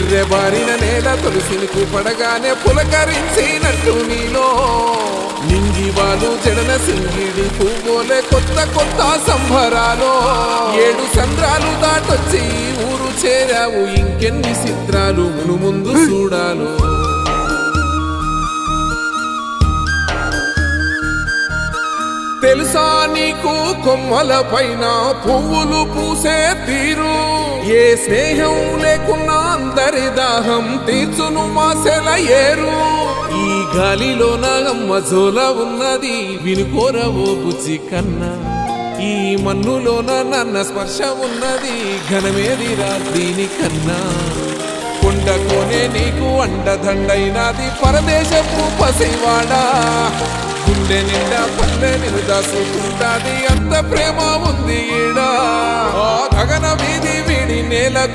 విర్రెబారిన నేల తులసిని పడగానే పులకరించినట్టు నీలో నింగివాలు జడన సింగిడి పువ్వులే కొత్త కొత్త సంభరాలో 7 సంద్రాలు దాటొచ్చి ఊరు చేరావు ఇంకెన్ని చిత్రాలు మును ముందు చూడాలో తెలుసా నీకు కొమ్మల పైన పువ్వులు పూసే తీరు ఏ స్నేహం లేకున్నా అందరి దాహం తీర్చును మాసెల ఏరు ఈ గాలిలో నాగమ్మ జోల ఉన్నది వినుకోరవో బుజ్జి కన్నా ఈ మన్నులోన నన్న స్పర్శ ఉన్నది ఘనమేదిరా దీనికన్నా కొండకోనే నీకు అండదండైనది పరదేశపు పసివాడా గుండె నిండా పల్లె నిరుదాసుకుంటాది అంత ప్రేమ ఉంది ఈడా గగన వీధి వీడి నేలకు